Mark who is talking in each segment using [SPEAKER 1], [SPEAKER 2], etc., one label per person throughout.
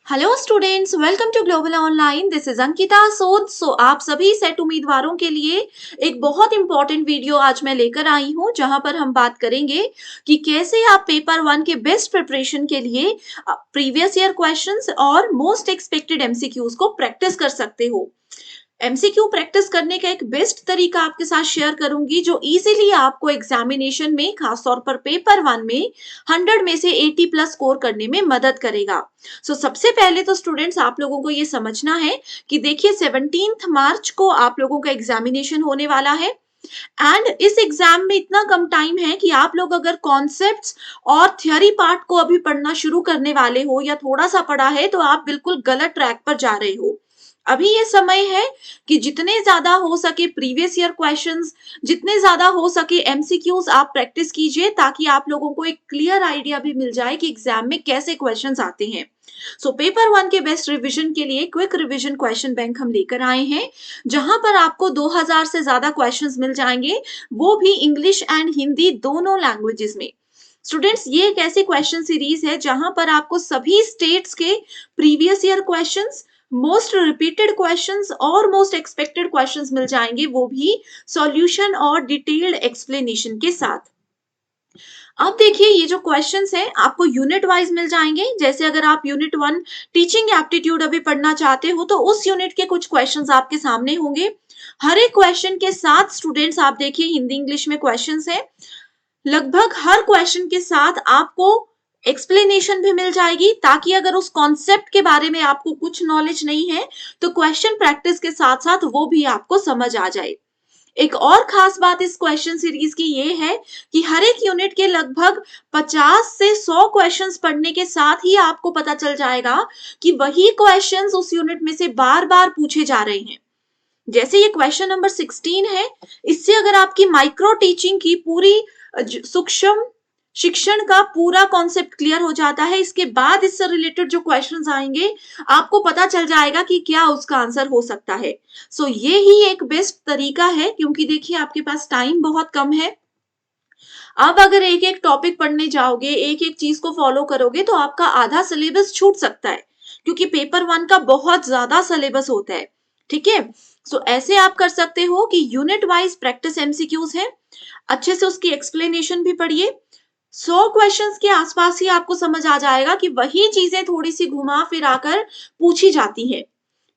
[SPEAKER 1] Hello students, welcome to global online. This is Ankita Sood. आप सभी set उम्मीदवारों के लिए एक बहुत इंपॉर्टेंट वीडियो आज मैं लेकर आई हूं, जहां पर हम बात करेंगे कि कैसे आप पेपर वन के बेस्ट प्रिपरेशन के लिए प्रीवियस ईयर क्वेश्चंस और मोस्ट एक्सपेक्टेड एमसीक्यूज को प्रैक्टिस कर सकते हो। एमसीक्यू प्रैक्टिस करने का एक बेस्ट तरीका आपके साथ शेयर करूंगी, जो इजीली आपको एग्जामिनेशन में, खासतौर पर पेपर वन में 100 में से 80 प्लस स्कोर करने में मदद करेगा। सबसे पहले तो स्टूडेंट्स, आप लोगों को ये समझना है कि देखिए 17 मार्च को आप लोगों का एग्जामिनेशन होने वाला है एंड इस एग्जाम में इतना कम टाइम है कि आप लोग अगर कॉन्सेप्ट्स और थ्योरी पार्ट को अभी पढ़ना शुरू करने वाले हो या थोड़ा सा पढ़ा है तो आप बिल्कुल गलत ट्रैक पर जा रहे हो। अभी ये समय है कि जितने ज्यादा हो सके प्रीवियस ईयर क्वेश्चंस, जितने ज्यादा हो सके एमसीक्यूज आप प्रैक्टिस कीजिए, ताकि आप लोगों को एक क्लियर आइडिया भी मिल जाए कि एग्जाम में कैसे क्वेश्चंस आते हैं। पेपर वन के बेस्ट रिवीजन के लिए क्विक रिवीजन क्वेश्चन बैंक हम लेकर आए हैं, जहां पर आपको 2000 से ज्यादा क्वेश्चंस मिल जाएंगे, वो भी इंग्लिश एंड हिंदी दोनों लैंग्वेजेस में। स्टूडेंट्स, ये एक ऐसी क्वेश्चन सीरीज है जहां पर आपको सभी स्टेट्स के previous year questions, most repeated questions और मोस्ट एक्सपेक्टेड क्वेश्चंस मिल जाएंगे, वो भी सॉल्यूशन और डिटेल्ड एक्सप्लेनेशन के साथ। अब देखिए, ये जो क्वेश्चंस हैं आपको यूनिट वाइज मिल जाएंगे। जैसे अगर आप यूनिट 1 टीचिंग एप्टीट्यूड अभी पढ़ना चाहते हो तो उस यूनिट के कुछ क्वेश्चंस आपके सामने होंगे। हर एक क्वेश्चन के साथ स्टूडेंट्स आप देखिए हिंदी इंग्लिश में क्वेश्चंस हैं। लगभग हर क्वेश्चन के साथ आपको एक्सप्लेनेशन भी मिल जाएगी, ताकि अगर उस कॉन्सेप्ट के बारे में आपको कुछ नॉलेज नहीं है तो क्वेश्चन प्रैक्टिस के साथ साथ वो भी आपको समझ आ जाए। एक और खास बात इस क्वेश्चन सीरीज की ये है कि हर एक यूनिट के लगभग 50 से 100 क्वेश्चंस पढ़ने के साथ ही आपको पता चल जाएगा कि वही क्वेश्चंस उस यूनिट में से बार बार पूछे जा रहे हैं। जैसे ये क्वेश्चन नंबर 16 है, इससे अगर आपकी माइक्रो टीचिंग की पूरी सूक्ष्म शिक्षण का पूरा कॉन्सेप्ट क्लियर हो जाता है, इसके बाद इससे रिलेटेड जो क्वेश्चंस आएंगे आपको पता चल जाएगा कि क्या उसका आंसर हो सकता है। ये ही एक बेस्ट तरीका है, क्योंकि देखिए आपके पास टाइम बहुत कम है। अब अगर एक एक टॉपिक पढ़ने जाओगे, एक एक चीज को फॉलो करोगे तो आपका आधा सिलेबस छूट सकता है, क्योंकि पेपर वन का बहुत ज्यादा सिलेबस होता है। ठीक है, ऐसे आप कर सकते हो कि यूनिट वाइज प्रैक्टिस एमसीक्यूज है, अच्छे से उसकी एक्सप्लेनेशन भी पढ़िए। 100 क्वेश्चंस के आसपास ही आपको समझ आ जाएगा कि वही चीजें थोड़ी सी घुमा फिरा कर पूछी जाती हैं।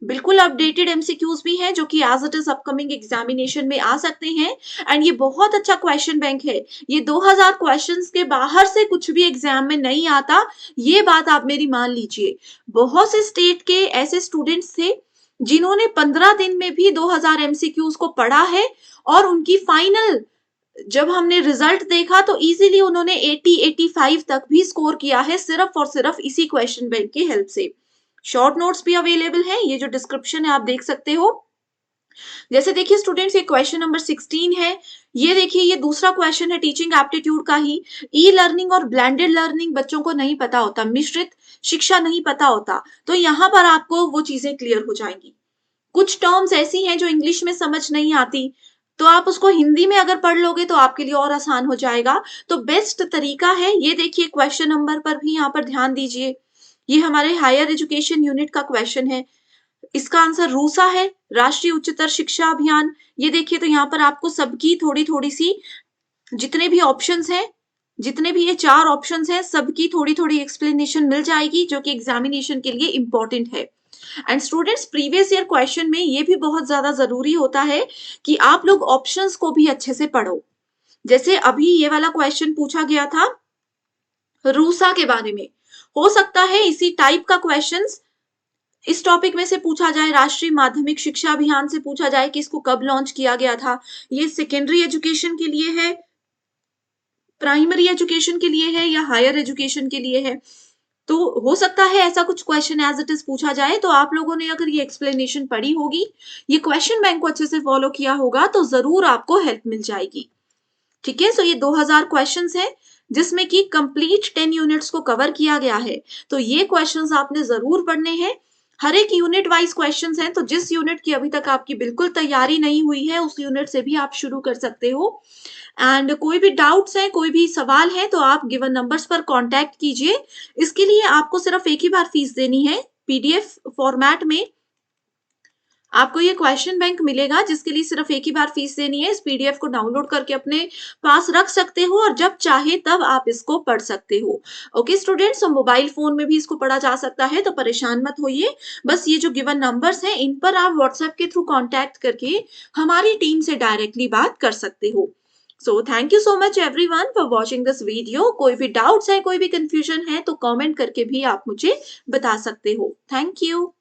[SPEAKER 1] बिल्कुल अपडेटेड एमसीक्यूज भी हैं, जो कि as it is upcoming examination में आ सकते हैं। एंड ये बहुत अच्छा क्वेश्चन बैंक है। ये 2000 क्वेश्चंस के बाहर से कुछ भी एग्जाम में नहीं आता, ये बात आप मेरी मान लीजिए। बहुत से स्टेट के ऐसे स्टूडेंट्स थे जिन्होंने 15 दिन में भी 2000 एमसीक्यूज को पढ़ा है, और उनकी फाइनल जब हमने रिजल्ट देखा तो इजीली उन्होंने 80-85 तक भी स्कोर किया है, सिर्फ और सिर्फ इसी क्वेश्चन बैंक की हेल्प से। शॉर्ट नोट्स भी अवेलेबल हैं, ये जो डिस्क्रिप्शन है आप देख सकते हो। जैसे देखिए स्टूडेंट्स, ये क्वेश्चन नंबर 16 है। ये देखिए, ये दूसरा क्वेश्चन है टीचिंग एप्टीट्यूड का ही। ई लर्निंग और ब्लेंडेड लर्निंग बच्चों को नहीं पता होता, मिश्रित शिक्षा नहीं पता होता, तो यहाँ पर आपको वो चीजें क्लियर हो जाएंगी। कुछ टर्म्स ऐसी हैं जो इंग्लिश में समझ नहीं आती, तो आप उसको हिंदी में अगर पढ़ लोगे तो आपके लिए और आसान हो जाएगा। तो बेस्ट तरीका है, ये देखिए क्वेश्चन नंबर पर भी यहाँ पर ध्यान दीजिए। ये हमारे हायर एजुकेशन यूनिट का क्वेश्चन है। इसका आंसर रूसा है, राष्ट्रीय उच्चतर शिक्षा अभियान। ये देखिए, तो यहाँ पर आपको सबकी थोड़ी थोड़ी सी, जितने भी ऑप्शंस हैं, जितने भी ये 4 ऑप्शंस हैं, सबकी थोड़ी थोड़ी एक्सप्लेनेशन मिल जाएगी, जो कि एग्जामिनेशन के लिए इंपॉर्टेंट है। And students, previous year question में ये भी बहुत ज्यादा जरूरी होता है कि आप लोग ऑप्शंस को भी अच्छे से पढ़ो। जैसे अभी ये वाला क्वेश्चन पूछा गया था रूसा के बारे में, हो सकता है इसी टाइप का क्वेश्चंस इस टॉपिक में से पूछा जाए, राष्ट्रीय माध्यमिक शिक्षा अभियान से पूछा जाए कि इसको कब लॉन्च किया गया था। ये सेकेंडरी एजुकेशन के लिए है, प्राइमरी एजुकेशन के लिए है, या हायर एजुकेशन के लिए है। तो हो सकता है ऐसा कुछ क्वेश्चन एज इट इज पूछा जाए, तो आप लोगों ने अगर ये एक्सप्लेनेशन पढ़ी होगी, ये क्वेश्चन बैंक को अच्छे से फॉलो किया होगा, तो जरूर आपको हेल्प मिल जाएगी। ठीक है, ये 2000 क्वेश्चंस हैं, जिसमें कि कंप्लीट 10 यूनिट्स को कवर किया गया है। तो ये क्वेश्चंस आपने जरूर पढ़ने हैं। हर एक यूनिट वाइज क्वेश्चंस हैं, तो जिस यूनिट की अभी तक आपकी बिल्कुल तैयारी नहीं हुई है, उस यूनिट से भी आप शुरू कर सकते हो। एंड कोई भी डाउट्स हैं, कोई भी सवाल है, तो आप गिवन नंबर्स पर कांटेक्ट कीजिए। इसके लिए आपको सिर्फ एक ही बार फीस देनी है, पीडीएफ फॉर्मेट में आपको ये क्वेश्चन बैंक मिलेगा, जिसके लिए सिर्फ एक ही बार फीस देनी है। इस पीडीएफ को डाउनलोड करके अपने पास रख सकते हो और जब चाहे तब आप इसको पढ़ सकते हो। ओके स्टूडेंट्स, तो मोबाइल फोन में भी इसको पढ़ा जा सकता है, तो परेशान मत होइए। बस ये जो गिवन नंबर्स हैं इन पर आप व्हाट्सएप के थ्रू कॉन्टैक्ट करके हमारी टीम से डायरेक्टली बात कर सकते हो। So thank you so much everyone for watching this video. कोई भी डाउट्स है, कोई भी कंफ्यूजन है तो कमेंट करके भी आप मुझे बता सकते हो। Thank you.